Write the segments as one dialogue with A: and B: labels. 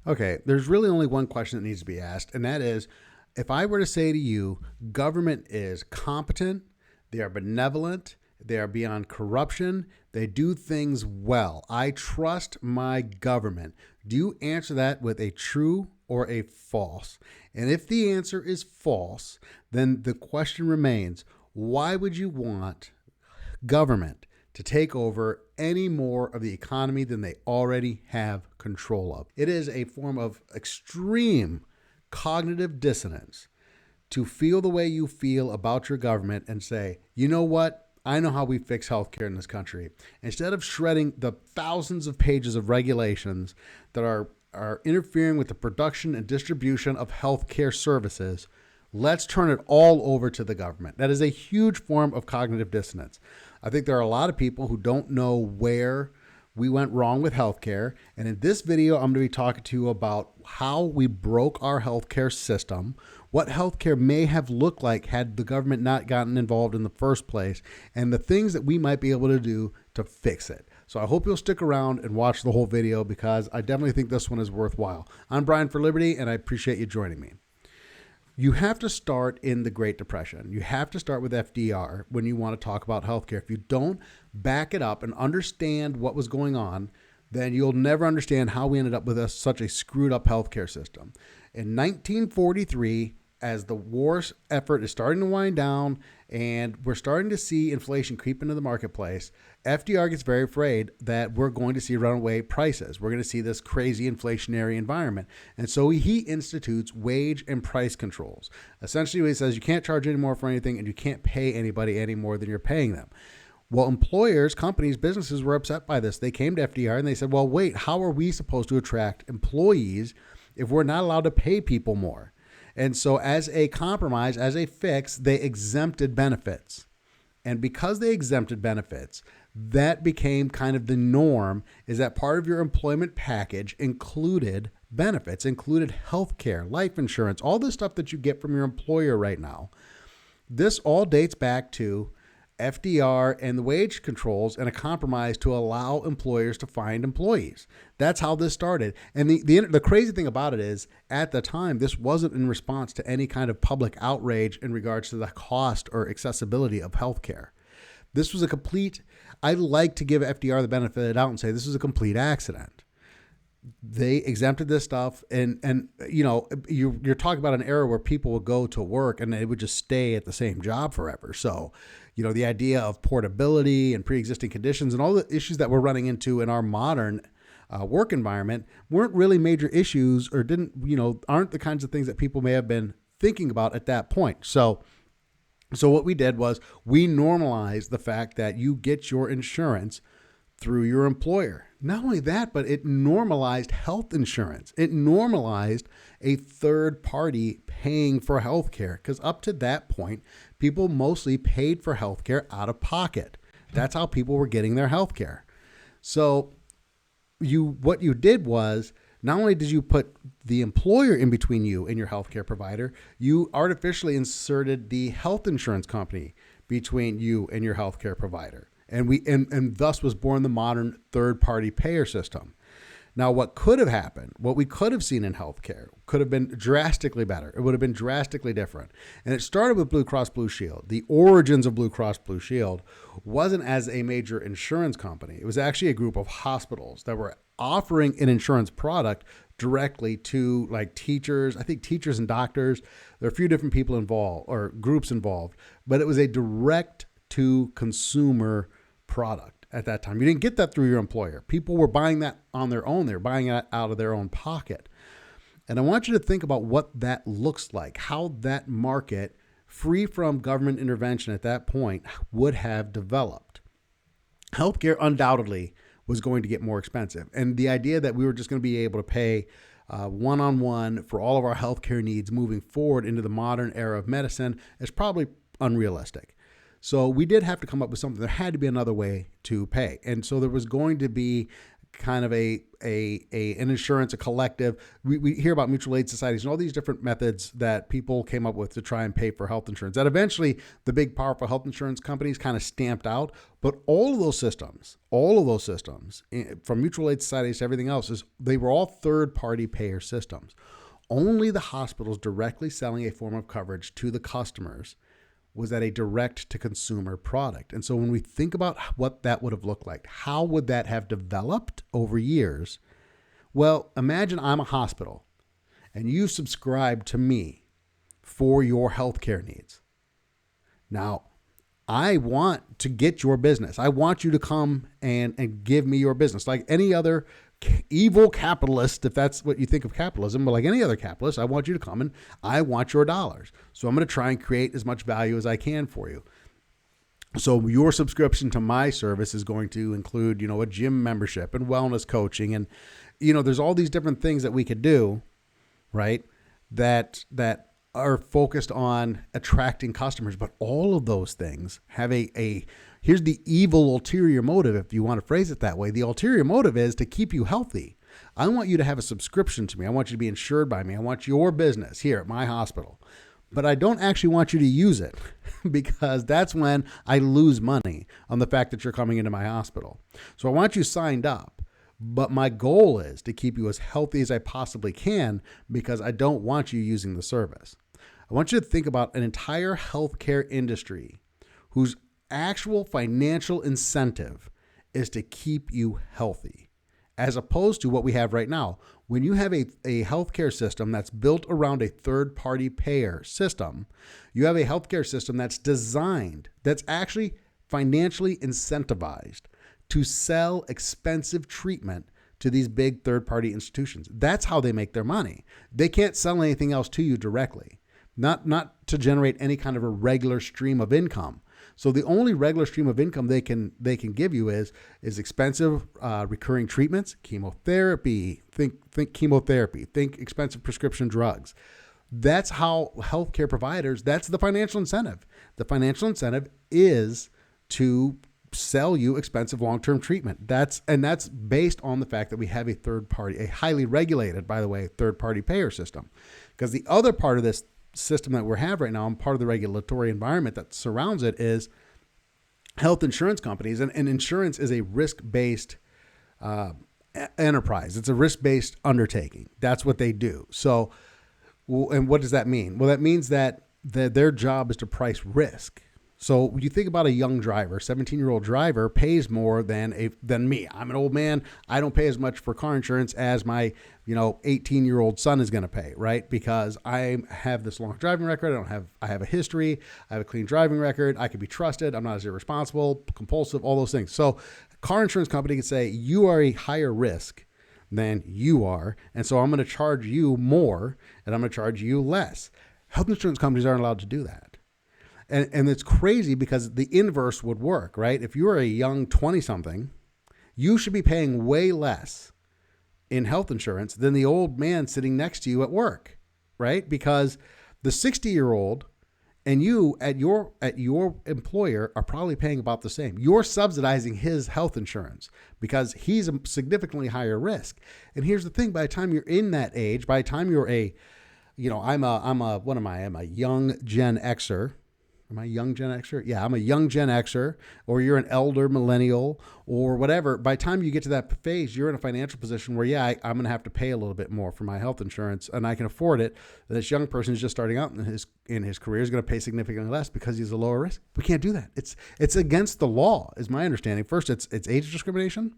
A: Okay, there's really only one question that needs to be asked, and that is if I were to say to you, government is competent, they are benevolent, they are beyond corruption, they do things well. I trust my government. Do you answer that with a true or a false? And if the answer is false, then the question remains, why would you want government to take over any more of the economy than they already have control of? It is a form of extreme cognitive dissonance to feel the way you feel about your government and say, you know what? I know how we fix healthcare in this country. Instead of shredding the thousands of pages of regulations that are interfering with the production and distribution of healthcare services, let's turn it all over to the government. That is a huge form of cognitive dissonance. I think there are a lot of people who don't know where we went wrong with healthcare. And in this video, I'm going to be talking to you about how we broke our healthcare system, what healthcare may have looked like had the government not gotten involved in the first place, and the things that we might be able to do to fix it. So I hope you'll stick around and watch the whole video because I definitely think this one is worthwhile. I'm Brian for Liberty, and I appreciate you joining me. You have to start in the Great Depression. You have to start with FDR when you want to talk about healthcare. If you don't back it up and understand what was going on, then you'll never understand how we ended up with such a screwed up healthcare system. In 1943, as the war effort is starting to wind down and we're starting to see inflation creep into the marketplace, FDR gets very afraid that we're going to see runaway prices. We're going to see this crazy inflationary environment. And so he institutes wage and price controls. Essentially, he says you can't charge any more for anything and you can't pay anybody any more than you're paying them. Well, employers, companies, businesses were upset by this. They came to FDR and they said, well, wait, how are we supposed to attract employees if we're not allowed to pay people more? And so as a compromise, as a fix, they exempted benefits. And because they exempted benefits, that became kind of the norm, is that part of your employment package included benefits, included healthcare, life insurance, all the stuff that you get from your employer right now. This all dates back to FDR and the wage controls and a compromise to allow employers to find employees. That's how this started. And the crazy thing about it is, at the time, this wasn't in response to any kind of public outrage in regards to the cost or accessibility of healthcare. This was a complete, I like to give FDR the benefit of the doubt and say this was a complete accident. They exempted this stuff, and you know, you're talking about an era where people would go to work and they would just stay at the same job forever. So, you know, the idea of portability and pre-existing conditions and all the issues that we're running into in our modern work environment weren't really major issues, or aren't the kinds of things that people may have been thinking about at that point. So what we did was we normalized the fact that you get your insurance through your employer. Not only that, but it normalized health insurance. It normalized a third party paying for healthcare, because up to that point, people mostly paid for healthcare out of pocket. That's how people were getting their healthcare. So what you did was, not only did you put the employer in between you and your healthcare provider, you artificially inserted the health insurance company between you and your healthcare provider. And thus was born the modern third-party payer system. Now, what could have happened, what we could have seen in healthcare, could have been drastically better. It would have been drastically different. And it started with Blue Cross Blue Shield. The origins of Blue Cross Blue Shield wasn't as a major insurance company. It was actually a group of hospitals that were offering an insurance product directly to, like, teachers. I think teachers and doctors. There are a few different people involved, or groups involved, but it was a direct to consumer product at that time. You didn't get that through your employer. People were buying that on their own. They're buying it out of their own pocket. And I want you to think about what that looks like, how that market, free from government intervention at that point, would have developed. Healthcare undoubtedly was going to get more expensive. And the idea that we were just going to be able to pay one-on-one for all of our healthcare needs moving forward into the modern era of medicine is probably unrealistic. So we did have to come up with something. There had to be another way to pay. And so there was going to be kind of an insurance, a collective. We hear about mutual aid societies and all these different methods that people came up with to try and pay for health insurance that eventually the big powerful health insurance companies kind of stamped out. But all of those systems, from mutual aid societies to everything else, they were all third-party payer systems. Only the hospitals directly selling a form of coverage to the customers was that a direct-to-consumer product. And so when we think about what that would have looked like, how would that have developed over years? Well, imagine I'm a hospital and you subscribe to me for your healthcare needs. Now, I want to get your business. I want you to come and give me your business. Like any other evil capitalist, if that's what you think of capitalism, but like any other capitalist, I want you to come and I want your dollars. So I'm going to try and create as much value as I can for you. So your subscription to my service is going to include, a gym membership and wellness coaching. And, there's all these different things that we could do, right? That are focused on attracting customers. But all of those things have here's the evil ulterior motive, if you want to phrase it that way. The ulterior motive is to keep you healthy. I want you to have a subscription to me. I want you to be insured by me. I want your business here at my hospital. But I don't actually want you to use it because that's when I lose money on the fact that you're coming into my hospital. So I want you signed up. But my goal is to keep you as healthy as I possibly can because I don't want you using the service. I want you to think about an entire healthcare industry whose actual financial incentive is to keep you healthy, as opposed to what we have right now. When you have a healthcare system that's built around a third-party payer system, you have a healthcare system that's actually financially incentivized to sell expensive treatment to these big third-party institutions. That's how they make their money. They can't sell anything else to you directly, not to generate any kind of a regular stream of income. So the only regular stream of income they can give you is expensive recurring treatments, chemotherapy. Think chemotherapy. Think expensive prescription drugs. That's how healthcare providers. That's the financial incentive. The financial incentive is to sell you expensive long-term treatment. That's based on the fact that we have a highly regulated, by the way, third-party payer system. Because the other part of this system that we have right now, and part of the regulatory environment that surrounds it, is health insurance companies. And insurance is a risk-based enterprise. It's a risk-based undertaking. That's what they do. So, and what does that mean? Well, that means that their job is to price risk. So when you think about a young driver, 17-year-old driver pays more than me. I'm an old man. I don't pay as much for car insurance as my 18-year-old son is going to pay, right? Because I have this long driving record. I have a history. I have a clean driving record. I can be trusted. I'm not as irresponsible, compulsive, all those things. So car insurance company can say, you are a higher risk than you are. And so I'm going to charge you more and I'm going to charge you less. Health insurance companies aren't allowed to do that. And it's crazy because the inverse would work, right? If you're a young 20-something, you should be paying way less in health insurance than the old man sitting next to you at work, right? Because the 60-year-old and you at your employer are probably paying about the same. You're subsidizing his health insurance because he's a significantly higher risk. And here's the thing: by the time you're in that age, by the time you're I'm a young Gen Xer. Am I a young Gen Xer? Yeah, I'm a young Gen Xer, or you're an elder millennial or whatever. By the time you get to that phase, you're in a financial position where, I'm going to have to pay a little bit more for my health insurance and I can afford it. This young person is just starting out in his career is going to pay significantly less because he's a lower risk. We can't do that. It's against the law, is my understanding. First, it's age discrimination,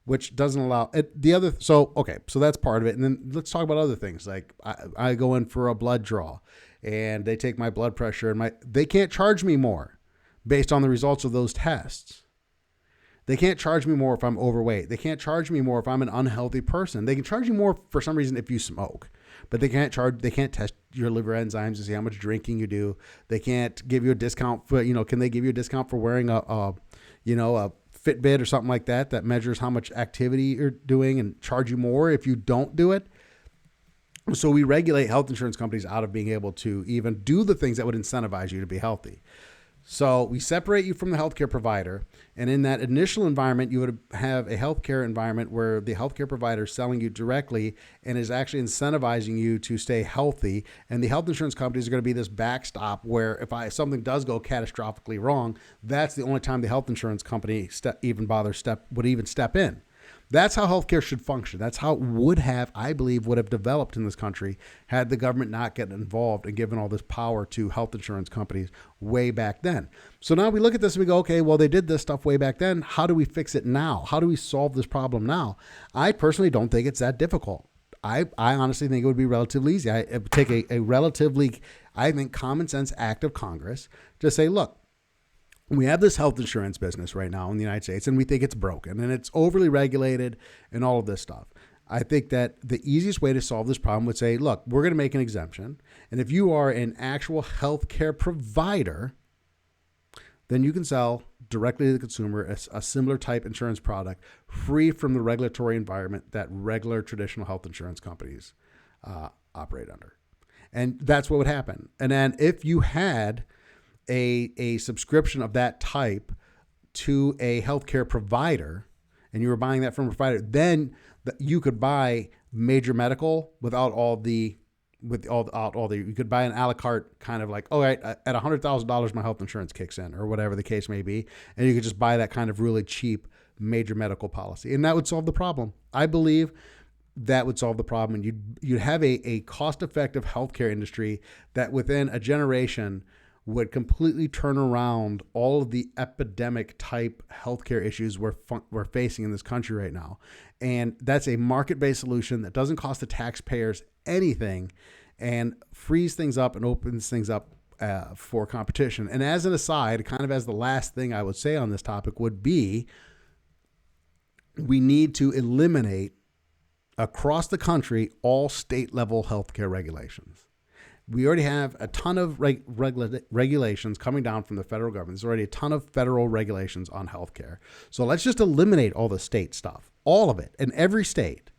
A: which doesn't allow it. So that's part of it. And then let's talk about other things. Like I go in for a blood draw and they take my blood pressure and they can't charge me more based on the results of those tests. They can't charge me more if I'm overweight. They can't charge me more if I'm an unhealthy person. They can charge you more for some reason if you smoke, but they can't test your liver enzymes to see how much drinking you do. They can't give you a discount for, can they give you a discount for wearing a Fitbit or something like that measures how much activity you're doing and charge you more if you don't do it? So we regulate health insurance companies out of being able to even do the things that would incentivize you to be healthy. So we separate you from the healthcare provider. And in that initial environment, you would have a healthcare environment where the healthcare provider is selling you directly and is actually incentivizing you to stay healthy. And the health insurance companies are going to be this backstop where if something does go catastrophically wrong, that's the only time the health insurance company would even step in. That's how healthcare should function. That's how it would have, I believe, would have developed in this country had the government not gotten involved and given all this power to health insurance companies way back then. So now we look at this and we go, okay, well, they did this stuff way back then. How do we fix it now? How do we solve this problem now? I personally don't think it's that difficult. I honestly think it would be relatively easy. It would take a relatively, I think, common sense act of Congress to say, look, we have this health insurance business right now in the United States, and we think it's broken and it's overly regulated and all of this stuff. I think that the easiest way to solve this problem would say, look, we're going to make an exemption. And if you are an actual healthcare provider, then you can sell directly to the consumer a similar type insurance product free from the regulatory environment that regular traditional health insurance companies operate under. And that's what would happen. And then if you had a subscription of that type to a healthcare provider and you were buying that from a provider, then you could buy major medical without all the you could buy an a la carte kind of like, all right, at $100,000 my health insurance kicks in or whatever the case may be, and you could just buy that kind of really cheap major medical policy, and that would solve the problem. I believe that would solve the problem, and you'd have a cost-effective healthcare industry that within a generation would completely turn around all of the epidemic type healthcare issues we're facing in this country right now. And that's a market-based solution that doesn't cost the taxpayers anything and frees things up and opens things up for competition. And as an aside, kind of as the last thing I would say on this topic would be, we need to eliminate across the country all state level healthcare regulations. We already have a ton of regulations coming down from the federal government. There's already a ton of federal regulations on healthcare. So let's just eliminate all the state stuff, all of it, in every state.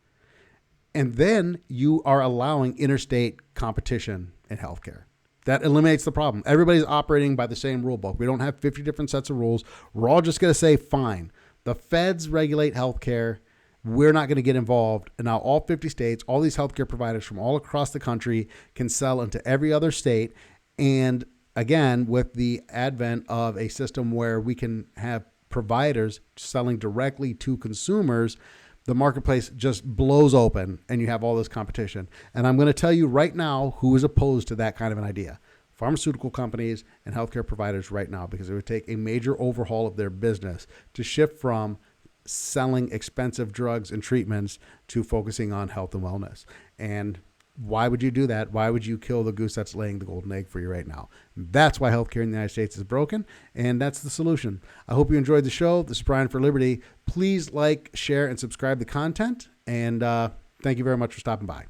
A: And then you are allowing interstate competition in healthcare. That eliminates the problem. Everybody's operating by the same rule book. We don't have 50 different sets of rules. We're all just going to say, fine, the feds regulate healthcare. We're not going to get involved. And now all 50 states, all these healthcare providers from all across the country can sell into every other state. And again, with the advent of a system where we can have providers selling directly to consumers, the marketplace just blows open and you have all this competition. And I'm going to tell you right now who is opposed to that kind of an idea. Pharmaceutical companies and healthcare providers right now, because it would take a major overhaul of their business to shift from selling expensive drugs and treatments to focusing on health and wellness. And why would you do that? Why would you kill the goose that's laying the golden egg for you right now? That's why healthcare in the United States is broken, and that's the solution. I hope you enjoyed the show. This is Brian for Liberty. Please like, share, and subscribe to the content, and thank you very much for stopping by.